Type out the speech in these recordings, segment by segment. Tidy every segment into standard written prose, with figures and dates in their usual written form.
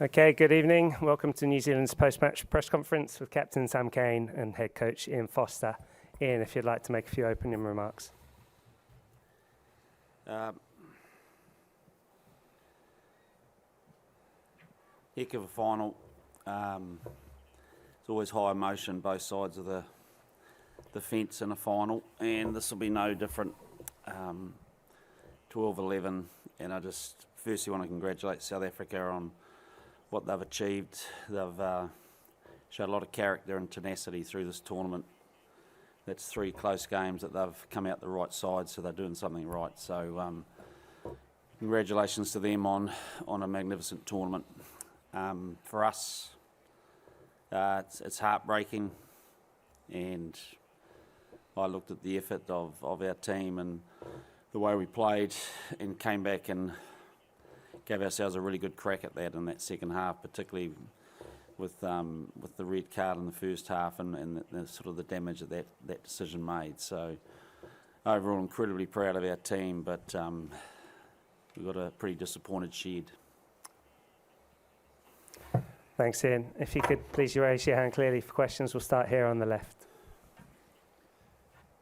Okay, good evening. Welcome to New Zealand's post-match press conference with Captain Sam Cane and head coach Ian Foster. Ian, if you'd like to make a few opening remarks. Heck of a final. It's always high emotion, both sides of the fence in a final, and this will be no different. 12-11, and I just firstly want to congratulate South Africa on what they've achieved. They've showed a lot of character and tenacity through this tournament. That's 3 close games that they've come out the right side, so they're doing something right. So congratulations to them on a magnificent tournament. For us, it's heartbreaking, and I looked at the effort of our team and the way we played and came back and gave ourselves a really good crack at that in that second half, particularly with the red card in the first half and the sort of the damage that decision made. So overall, incredibly proud of our team, but we've got a pretty disappointed shed. Thanks, Ian. If you could please raise your hand clearly for questions. We'll start here on the left.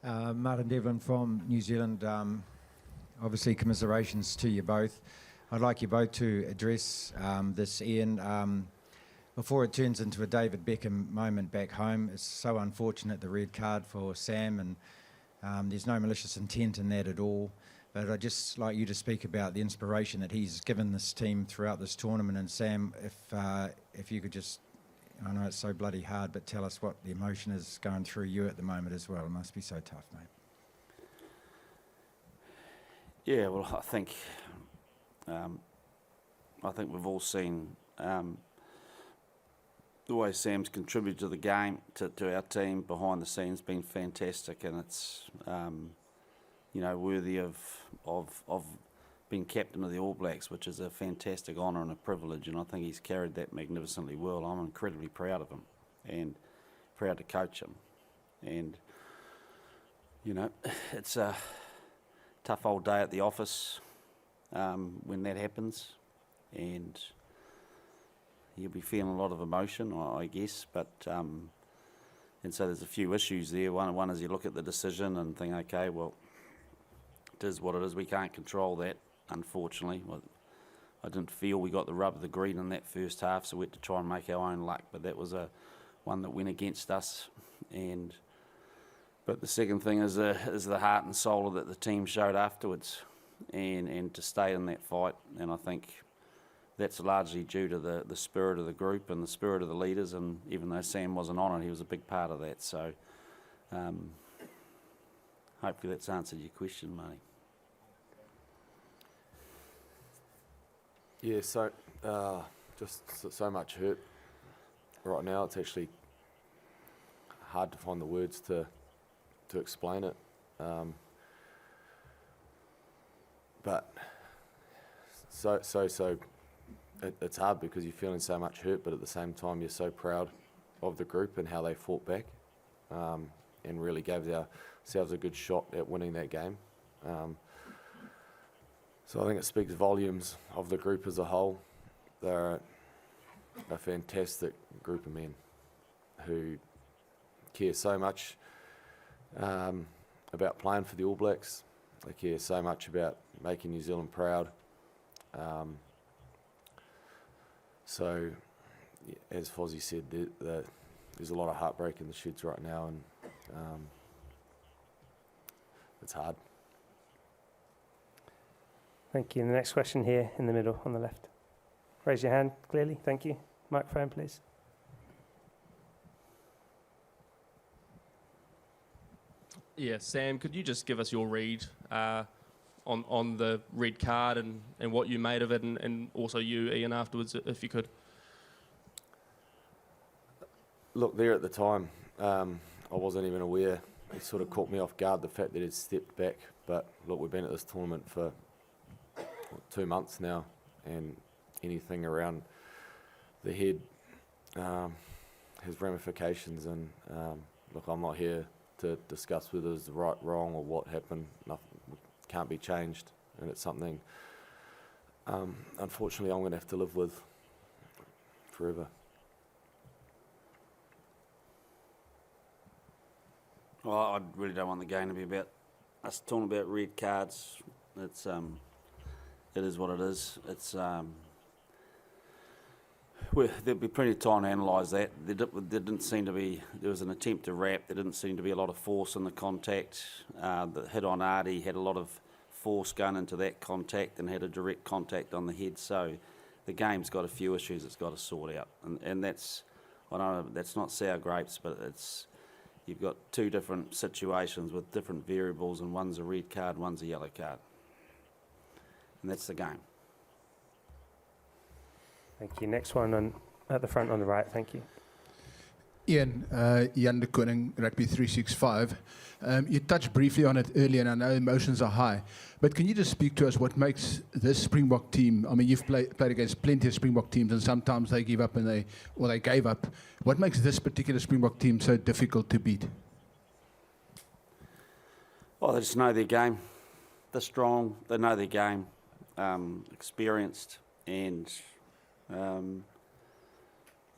Martin Devlin from New Zealand. Obviously, commiserations to you both. I'd like you both to address this, Ian. Before it turns into a David Beckham moment back home, it's so unfortunate, the red card for Sam, and there's no malicious intent in that at all. But I'd just like you to speak about the inspiration that he's given this team throughout this tournament. And Sam, if you could just, I know it's so bloody hard, but tell us what the emotion is going through you at the moment as well. It must be so tough, mate. Yeah, well, I think we've all seen the way Sam's contributed to the game, to our team behind the scenes, been fantastic, and it's worthy of being captain of the All Blacks, which is a fantastic honour and a privilege, and I think he's carried that magnificently well. I'm incredibly proud of him and proud to coach him, and it's a tough old day at the office when that happens, and you'll be feeling a lot of emotion, I guess, but and so there's a few issues there. One is you look at the decision and think, okay, well, it is what it is. We can't control that, unfortunately. Well, I didn't feel we got the rub of the green in that first half, so we had to try and make our own luck, but that was one that went against us. But the second thing is the heart and soul that the team showed afterwards, and to stay in that fight. And I think that's largely due to the spirit of the group and the spirit of the leaders. And even though Sam wasn't on it, he was a big part of that. So hopefully that's answered your question, Marty. Yeah, so just so much hurt right now. It's actually hard to find the words to explain it. But it's hard because you're feeling so much hurt, but at the same time you're so proud of the group and how they fought back and really gave themselves a good shot at winning that game. So I think it speaks volumes of the group as a whole. They're a fantastic group of men who care so much about playing for the All Blacks. They care so much about making New Zealand proud. So, as Fozzie said, there's a lot of heartbreak in the sheds right now, and it's hard. Thank you. And the next question here in the middle on the left. Raise your hand clearly. Thank you. Microphone, please. Yeah, Sam, could you just give us your read on the red card and what you made of it, and also you, Ian, afterwards, if you could? Look, there at the time, I wasn't even aware. It sort of caught me off guard, the fact that he'd stepped back. But look, we've been at this tournament for 2 months now, and anything around the head has ramifications. And look, I'm not here to discuss whether it's right, wrong, or what happened. Nothing can't be changed, and it's something unfortunately I'm going to have to live with forever. Well, I really don't want the game to be about us talking about red cards. It's it is what it is. It's there'll be plenty of time to analyse that. There didn't seem to be. There was an attempt to wrap. There didn't seem to be a lot of force in the contact. The hit on Artie had a lot of force going into that contact and had a direct contact on the head. So the game's got a few issues it's got to sort out, and that's, I know that's not sour grapes, but it's, you've got two different situations with different variables, and one's a red card, one's a yellow card, and that's the game. Thank you. Next one at the front on the right. Thank you. Ian, Jan de Koning, Rugby 365. You touched briefly on it earlier, and I know emotions are high, but can you just speak to us what makes this Springbok team, I mean, you've played against plenty of Springbok teams, and sometimes they give up and they gave up. What makes this particular Springbok team so difficult to beat? Well, they just know their game. They're strong. They know their game. Experienced, and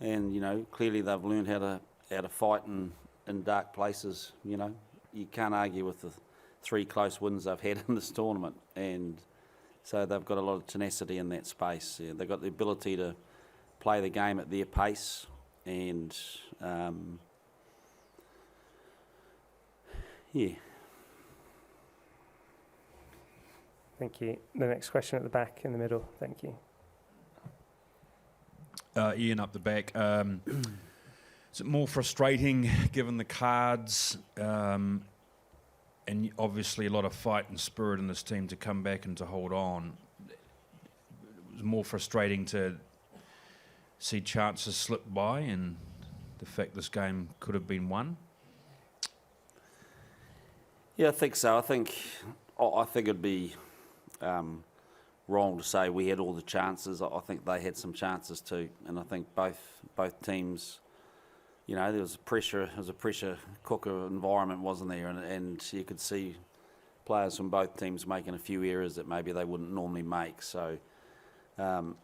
you know, clearly they've learned how to fight in dark places. You know, you can't argue with the 3 close wins they've had in this tournament, and so they've got a lot of tenacity in that space. Yeah, they've got the ability to play the game at their pace, and yeah. Thank you. The next question at the back in the middle. Thank you. Ian up the back. Is it more frustrating given the cards and obviously a lot of fight and spirit in this team to come back and to hold on? It was more frustrating to see chances slip by and the fact this game could have been won? Yeah, I think so. I think it'd be wrong to say we had all the chances. I think they had some chances too, and I think both teams, you know, there was a pressure cooker environment, wasn't there? And you could see players from both teams making a few errors that maybe they wouldn't normally make. So, but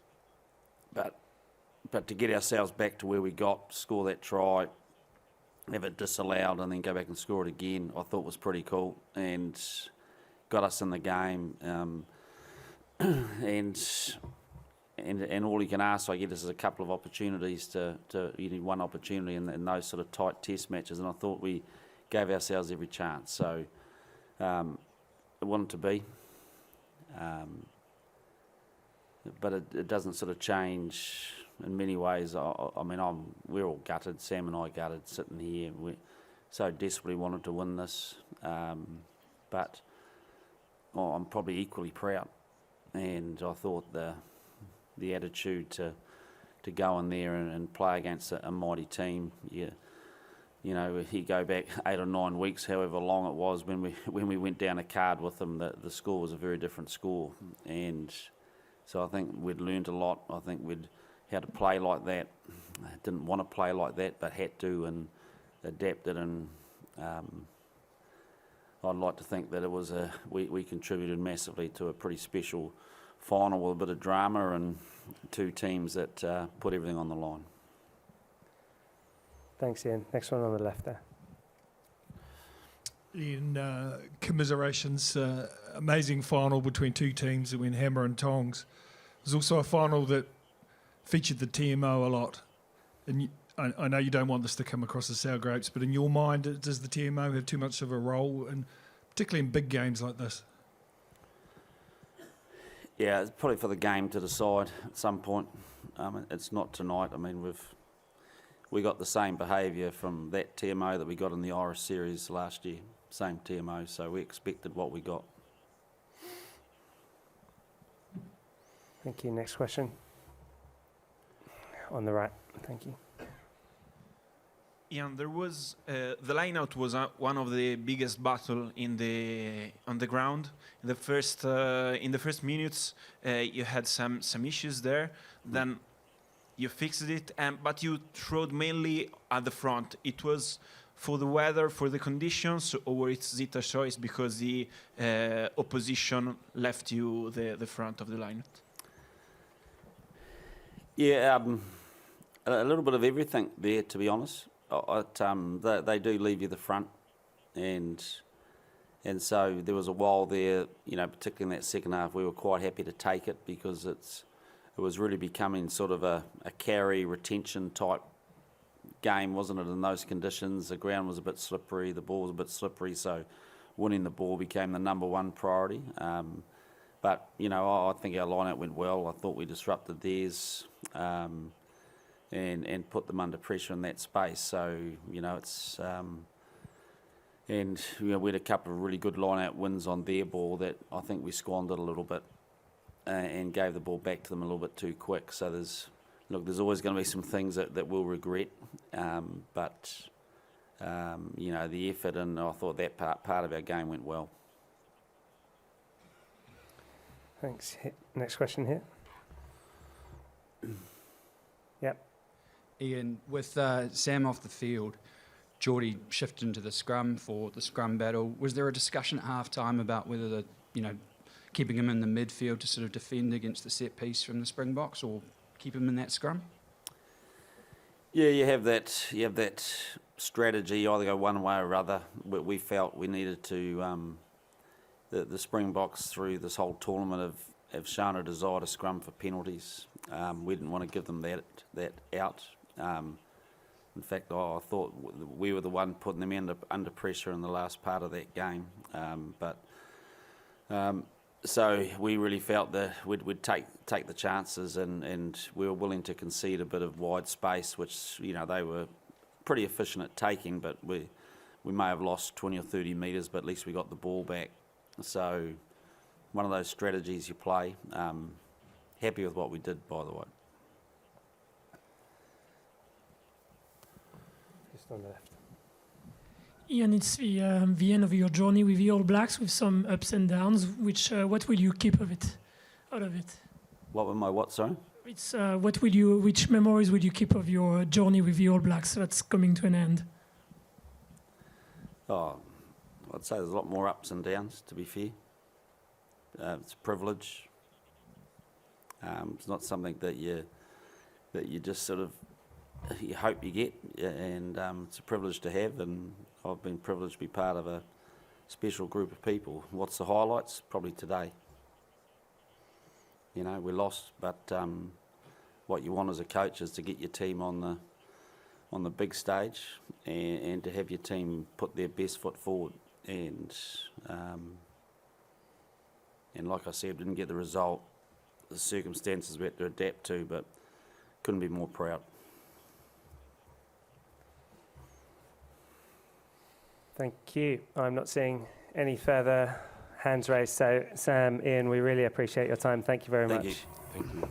to get ourselves back to where we got, score that try, have it disallowed, and then go back and score it again, I thought was pretty cool and got us in the game. And all you can ask, I guess, is a couple of opportunities to you need one opportunity in those sort of tight test matches, and I thought we gave ourselves every chance. So it wanted to be, but it doesn't sort of change in many ways. I mean, we're all gutted. Sam and I gutted sitting here. We so desperately wanted to win this, but I'm probably equally proud. And I thought the attitude to go in there and play against a mighty team, you know, you go back 8 or 9 weeks, however long it was, when we went down a card with them, the score was a very different score. And so I think we'd learned a lot. I think we'd how to play like that. Didn't want to play like that, but had to, and adapted. And I'd like to think that it was we contributed massively to a pretty special final with a bit of drama and 2 teams that put everything on the line. Thanks, Ian. Next one on the left there. Ian, commiserations. Amazing final between 2 teams that went hammer and tongs. There's also a final that featured the TMO a lot. And I know you don't want this to come across as sour grapes, but in your mind, does the TMO have too much of a role, and particularly in big games like this? Yeah, it's probably for the game to decide at some point. It's not tonight. I mean, we got the same behaviour from that TMO that we got in the Irish series last year. Same TMO, so we expected what we got. Thank you. Next question. On the right. Thank you. Ian, there was the lineout was one of the biggest battle on the ground. In the first minutes, you had some issues there. Then you fixed it, but you throwed mainly at the front. It was for the weather, for the conditions, or it's Zita's choice because the opposition left you the front of the line? Yeah, A little bit of everything there, to be honest. They do leave you the front, and so there was a while there, you know, particularly in that second half, we were quite happy to take it because it was really becoming sort of a carry retention type game, wasn't it? In those conditions, the ground was a bit slippery, the ball was a bit slippery, so winning the ball became the number one priority. But you know, I think our line-out went well. I thought we disrupted theirs. And put them under pressure in that space. So, you know, it's... and you know, we had a couple of really good line-out wins on their ball that I think we squandered a little bit and gave the ball back to them a little bit too quick. So there's always going to be some things that we'll regret. But, you know, the effort, and I thought that part of our game went well. Thanks. Next question here. Yep. Ian, with Sam off the field, Geordie shifted into the scrum for the scrum battle. Was there a discussion at half-time about whether keeping him in the midfield to sort of defend against the set piece from the Springboks, or keep him in that scrum? Yeah, you have that strategy, either go one way or other. We felt we needed to. The Springboks through this whole tournament have shown a desire to scrum for penalties. We didn't want to give them that out. In fact, I thought we were the one putting them under pressure in the last part of that game. So we really felt that we'd take the chances, and we were willing to concede a bit of wide space, which, you know, they were pretty efficient at taking, but we may have lost 20 or 30 metres, but at least we got the ball back. So one of those strategies you play. Happy with what we did, by the way. Just on the left. Ian, it's the end of your journey with the All Blacks, with some ups and downs. What will you keep out of it? What were my what, sorry? It's which memories will you keep of your journey with the All Blacks that's coming to an end? Oh, I'd say there's a lot more ups and downs, to be fair. It's a privilege. It's not something that you just sort of you hope you get, and it's a privilege to have, and I've been privileged to be part of a special group of people. What's the highlights? Probably today. You know, we lost, but what you want as a coach is to get your team on the big stage, and to have your team put their best foot forward. And like I said, didn't get the result. The circumstances we had to adapt to, but couldn't be more proud. Thank you. I'm not seeing any further hands raised. So, Sam, Ian, we really appreciate your time. Thank you very much. Thank you.